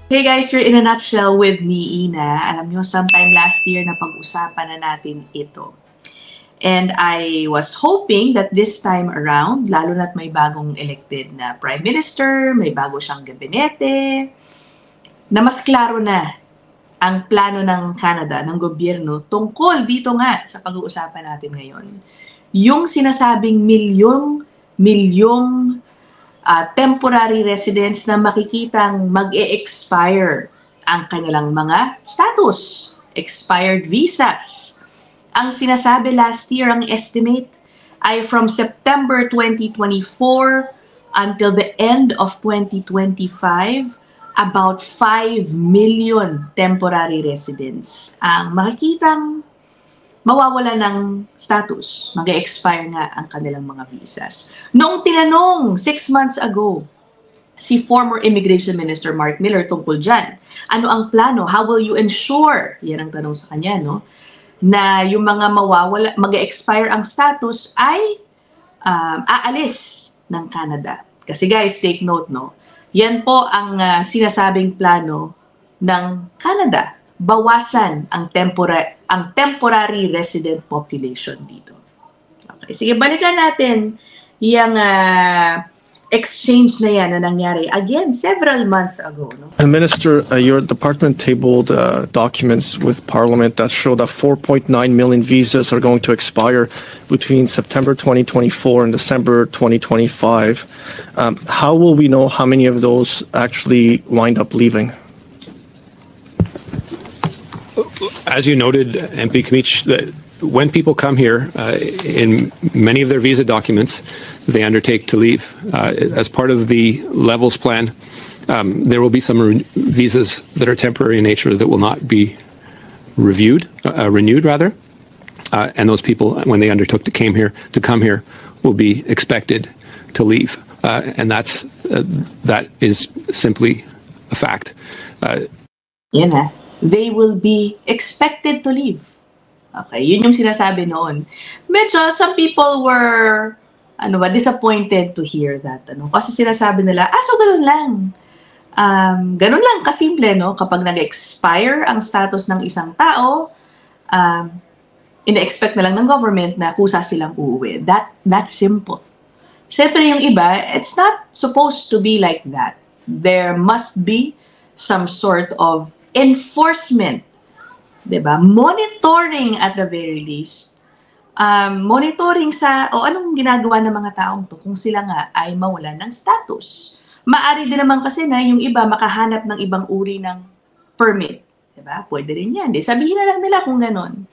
Hey guys, you're in a nutshell with me, Ina. Alam nyo, sometime last year na pag-usapan na natin ito. And I was hoping that this time around, lalo na't may bagong elected na Prime Minister, may bago siyang gabinete, na mas klaro na ang plano ng Canada, ng gobyerno, tungkol dito nga sa pag-uusapan natin ngayon. Yung sinasabing milyong temporary residents na makikitang mag-e-expire ang kanilang mga status, expired visas. Ang sinasabi last year, ang estimate ay from September 2024 until the end of 2025, about 5 million temporary residents ang makikitang mawawala ng status, mag-expire nga ang kanilang mga visas. Noong tinanong 6 months ago, si former Immigration Minister Mark Miller tungkol dyan, ano ang plano? How will you ensure, yan ang tanong sa kanya, no? Na yung mga mawawala, mag-expire ang status ay aalis ng Canada. Kasi guys, take note, no? Yan po ang sinasabing plano ng Canada. Bawasan ang temporary resident population dito. Okay, sige, balikan natin yung exchange na yan na nangyari again several months ago. No? Minister, your department tabled documents with Parliament that show that 4.9 million visas are going to expire between September 2024 and December 2025. How will we know how many of those actually wind up leaving? As you noted, MP Kamich, when people come here, in many of their visa documents, they undertake to leave. As part of the levels plan, there will be some visas that are temporary in nature that will not be renewed, and those people, when they undertook to come here, will be expected to leave, and that is simply a fact. They will be expected to leave. Okay, yun yung sinasabi noon. Medyo some people were disappointed to hear that. Kasi sinasabi nila, so ganun lang. Ganun lang kasimple, no? Kapag nag-expire ang status ng isang tao, ina-expect na lang ng government na kusa silang uuwi. That's simple. Siyempre yung iba, it's not supposed to be like that. There must be some sort of enforcement, diba? Monitoring at the very least. Monitoring sa, anong ginagawa ng mga taong to kung sila nga ay mawala ng status. Maari din naman kasi na yung iba makahanap ng ibang uri ng permit. Diba? Pwede rin yan. Sabihin na lang nila kung ganon.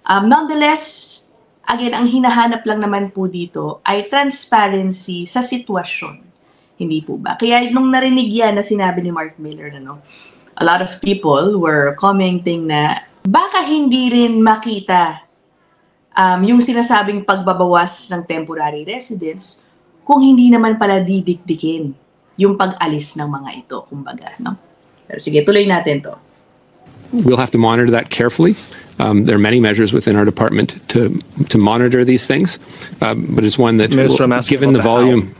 Nonetheless, again, ang hinahanap lang naman po dito ay transparency sa sitwasyon. Hindi po ba? Kaya nung narinig yan na sinabi ni Mark Miller, a lot of people were commenting na baka hindi rin makita yung sinasabing pagbabawas ng temporary residents kung hindi naman pala didikdikin yung pag-alis ng mga ito, kumbaga. No? Pero sige, tuloy natin to. We'll have to monitor that carefully. There are many measures within our department to monitor these things, but it's one that, given the volume...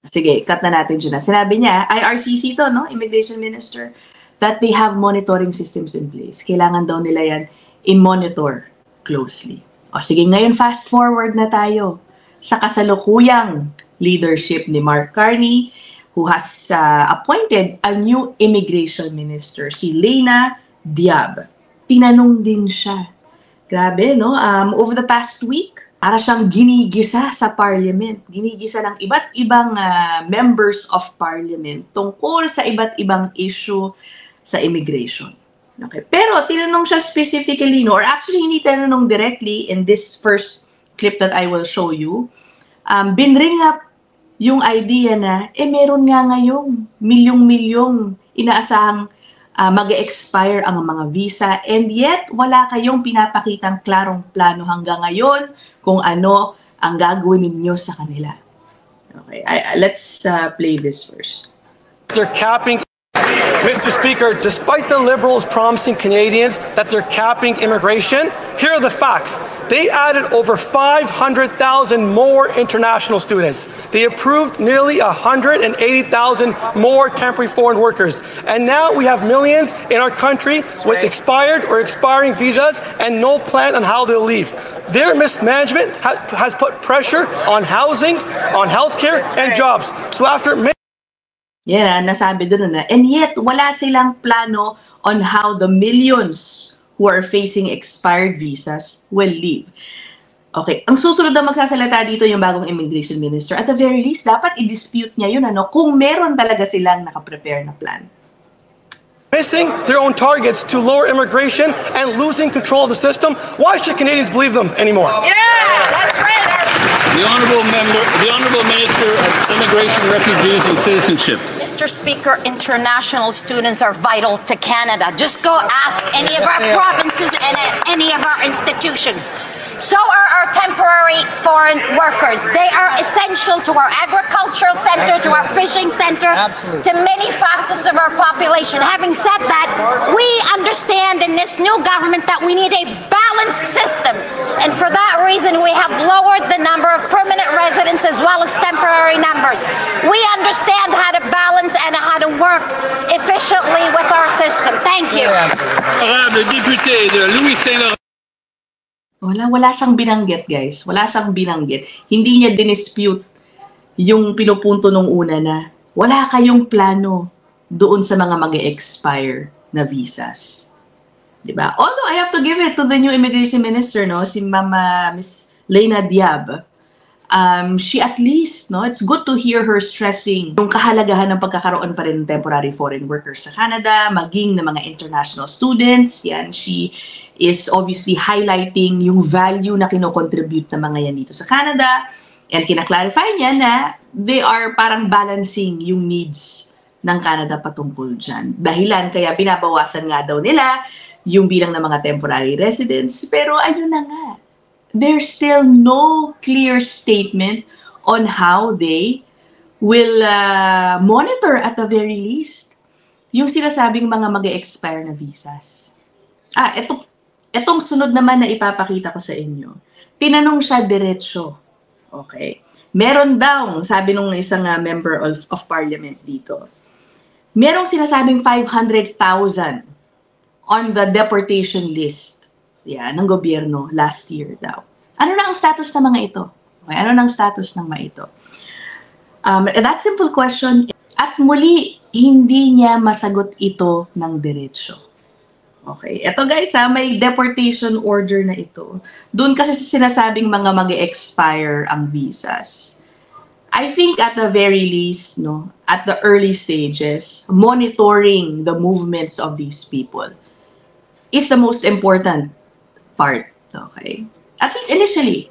Sige, cut na natin dyan. Sinabi niya, IRCC to, no? Immigration Minister, that they have monitoring systems in place. Kailangan daw nila yan i-monitor closely. O sige, ngayon fast forward na tayo sa kasalukuyang leadership ni Mark Carney, who has appointed a new immigration minister, si Laina Diab. Tinanong din siya. Grabe, no? Over the past week, para siyang ginigisa sa parliament. Ginigisa ng iba't ibang members of parliament tungkol sa iba't ibang issue sa immigration. Okay. Pero tinanong siya specifically, or actually hindi tinanong directly in this first clip that I will show you. Binring up yung idea na, meron nga ngayong milyong-milyong inaasahang mag-expire ang mga visa, and yet wala kayong pinapakitang klarong plano hanggang ngayon kung ano ang gagawin ninyo sa kanila. Okay, let's play this first. They're capping Mr. Speaker, despite the Liberals promising Canadians that they're capping immigration, here are the facts. They added over 500,000 more international students. They approved nearly 180,000 more temporary foreign workers. And now we have millions in our country with expired or expiring visas and no plan on how they'll leave. Their mismanagement has put pressure on housing, on healthcare, and jobs. So after Yan, nasabi doon na. And yet, wala silang plano on how the millions who are facing expired visas will leave. Okay, ang susunod na magsasalita dito yung bagong immigration minister. At the very least, dapat i-dispute niya yun, kung meron talaga silang nakaprepare na plan. Missing their own targets to lower immigration and losing control of the system, why should Canadians believe them anymore? Yeah, that's right. The Honourable Minister of Immigration, Refugees and Citizenship. Mr. Speaker, international students are vital to Canada. Just go ask any of our provinces and any of our institutions. So are our temporary foreign workers. They are essential to our agricultural center, to our fishing center, to many facets of our population. Having said that, we understand in this new government that we need a balanced system. And for that reason, we have lowered the number of permanent residents as well as temporary numbers. We understand how to balance and how to work efficiently with our system. Thank you. Honorable député de Louis Saint-Laurent. Wala siyang binanggit, guys. Wala siyang binanggit. Hindi niya dinispute yung pinupunto nung una na wala kayong plano doon sa mga mag-expire na visas. Diba? Although I have to give it to the new immigration minister, si Miss Leyna Diab. She at least, it's good to hear her stressing yung kahalagahan ng pagkakaroon pa rin ng temporary foreign workers sa Canada, maging ng mga international students. Yan, she is obviously highlighting yung value na kinocontribute ng mga yan dito sa Canada. And kinaklarify niya na they are parang balancing yung needs ng Canada patungkol dyan. Dahilan kaya pinabawasan nga daw nila yung bilang ng mga temporary residents. Pero ayun na nga, there's still no clear statement on how they will monitor at the very least yung sinasabing mga mag-expire na visas. Etong sunod naman na ipapakita ko sa inyo. Tinanong siya diretso. Okay. Meron daw, sabi nung isang member of parliament dito, merong sinasabing 500,000 on the deportation list ng gobyerno last year daw. Ano na ang status ng mga ito? Okay, ano na ang status ng mga ito? That simple question, at muli, hindi niya masagot ito ng diretso. Okay, eto guys may deportation order na ito. Doon kasi sinasabing mga mag-expire ang visas. I think at the very least, at the early stages, monitoring the movements of these people is the most important part. Okay? At least initially.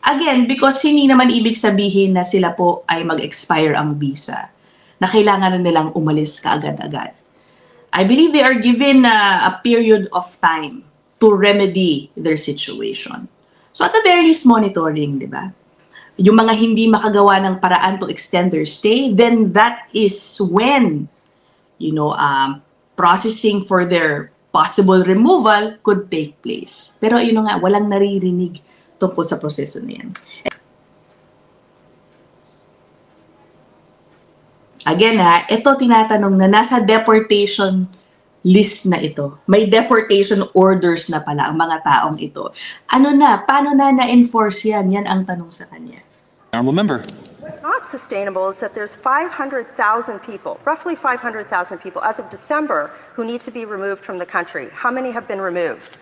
Again, because hindi naman ibig sabihin na sila po ay mag-expire ang visa, na kailangan na nilang umalis kaagad-agad. I believe they are given a period of time to remedy their situation. So at the very least, monitoring, di ba? Yung mga hindi makagawa ng paraan to extend their stay, then that is when, processing for their possible removal could take place. Pero nga, walang naririnig tungkol sa proseso na yan. Again ito tinatanong na nasa deportation list na ito. May deportation orders na pala ang mga taong ito. Paano na-enforce yan? Yan ang tanong sa kanya. Honourable Member. What's not sustainable is that there's 500,000 people, roughly 500,000 people as of December who need to be removed from the country. How many have been removed?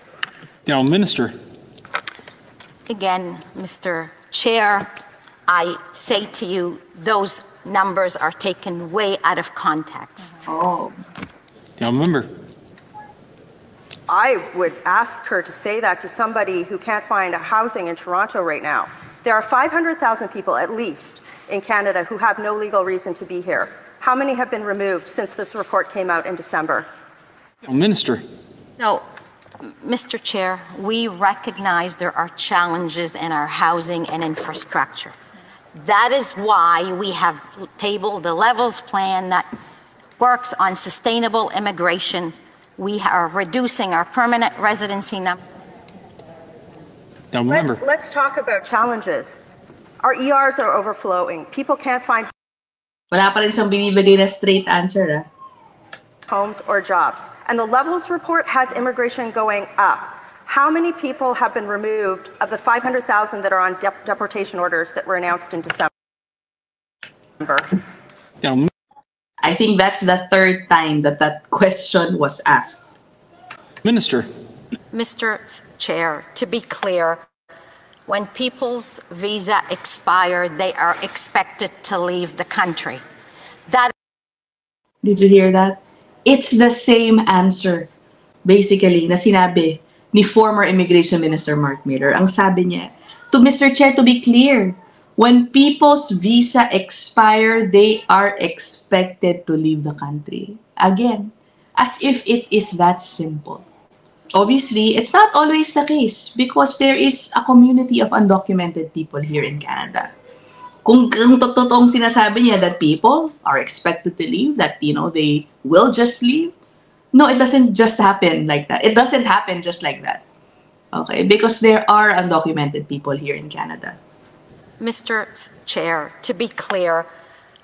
The Honourable Minister. Again, Mr. Chair, I say to you, those numbers are taken way out of context. Oh. The Honourable Member. I would ask her to say that to somebody who can't find housing in Toronto right now. There are 500,000 people at least in Canada who have no legal reason to be here. How many have been removed since this report came out in December? The Honourable Minister. No, Mr. Chair, we recognize there are challenges in our housing and infrastructure. That is why we have tabled the levels plan that works on sustainable immigration. We are reducing our permanent residency number. Let's talk about challenges. Our ERs are overflowing. People can't find Wala pa rin siyang binibigay na straight answer, homes or jobs. And the Levels report has immigration going up. How many people have been removed of the 500,000 that are on deportation orders that were announced in December? I think that's the third time that that question was asked. Minister. Mr. Chair, to be clear, when people's visa expire, they are expected to leave the country. Did you hear that? It's the same answer, basically, na sinabi ni former Immigration Minister Mark Miller. Ang sabi niya, to Mr. Chair, to be clear, when people's visa expire, they are expected to leave the country. Again, as if it is that simple. Obviously, it's not always the case because there is a community of undocumented people here in Canada. Kung totoong sinasabi niya that people are expected to leave, that, they will just leave. No, it doesn't just happen like that. It doesn't happen just like that. Okay, because there are undocumented people here in Canada. Mr. Chair, to be clear,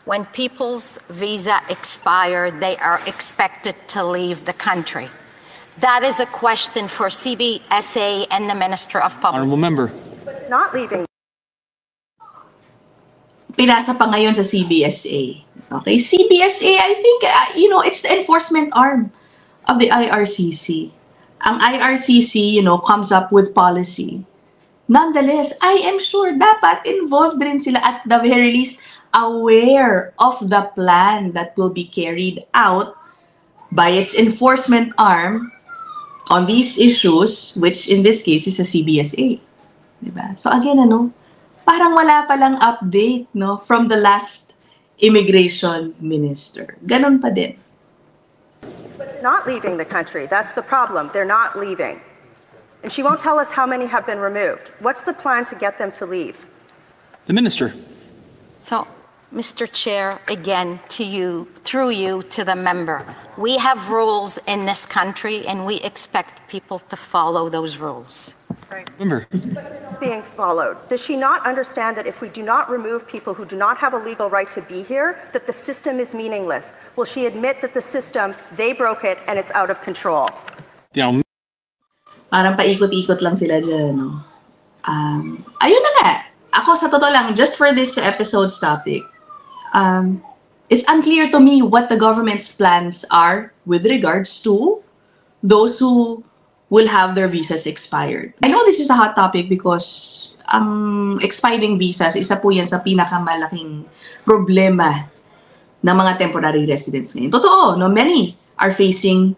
when people's visa expire, they are expected to leave the country. That is a question for CBSA and the Minister of Public. Honorable member. Not leaving. Pinasa pa ngayon sa CBSA. Okay, CBSA, I think, it's the enforcement arm of the IRCC. Ang IRCC, comes up with policy. Nonetheless, I am sure dapat involved rin sila at the very least aware of the plan that will be carried out by its enforcement arm on these issues, which in this case is a CBSA. Diba? So again, parang wala palang update, from the last immigration minister. Ganon pa din. Not leaving the country. That's the problem. They're not leaving. And she won't tell us how many have been removed. What's the plan to get them to leave? The minister. So, Mr. Chair, again, to you, through you, to the member. We have rules in this country, and we expect people to follow those rules. Member. Being followed. Does she not understand that if we do not remove people who do not have a legal right to be here, that the system is meaningless? Will she admit that the system, they broke it, and it's out of control? Parang paikot-ikot lang sila dyan, ayun na nga. Ako, sa totoo lang, just for this episode's topic, it's unclear to me what the government's plans are with regards to those who will have their visas expired. I know this is a hot topic because expiring visas, isa po yan sa pinakamalaking problema ng mga temporary residents ngayon. Totoo, many are facing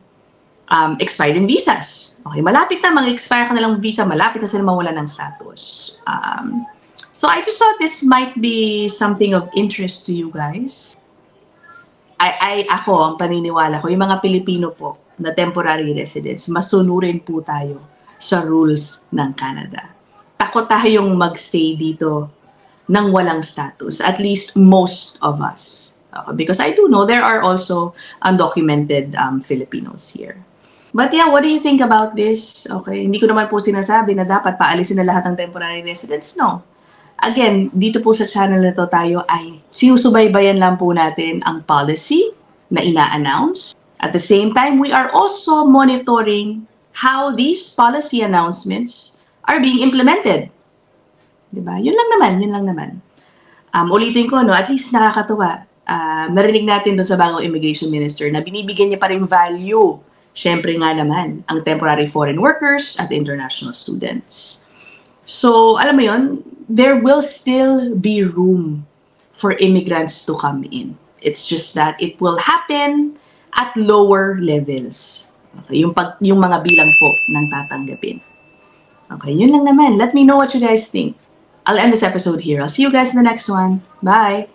expiring visas. Okay, malapit na mag-expire ka na lang visa, malapit na sila mawala ng status. So I just thought this might be something of interest to you guys. Ako, ang paniniwala ko, yung mga Pilipino po na temporary residents, masunurin po tayo sa rules ng Canada. Takot tayong magstay dito nang walang status, at least most of us. Because I do know there are also undocumented Filipinos here. But yeah, what do you think about this? Okay, hindi ko naman po sinasabi na dapat paalisin na lahat ng temporary residents. No. Again, dito po sa channel na to tayo ay sinusubaybayan lang po natin ang policy na ina-announce. At the same time, we are also monitoring how these policy announcements are being implemented. Diba? Yun lang naman. Ulitin ko, at least nakakatuwa. Narinig natin doon sa bagong immigration minister na binibigyan niya pa rin value, syempre nga naman, ang temporary foreign workers at international students. So, alam mo yun, there will still be room for immigrants to come in. It's just that it will happen at lower levels. Okay, yung mga bilang po ng tatanggapin. Okay, yun lang naman. Let me know what you guys think. I'll end this episode here. I'll see you guys in the next one. Bye!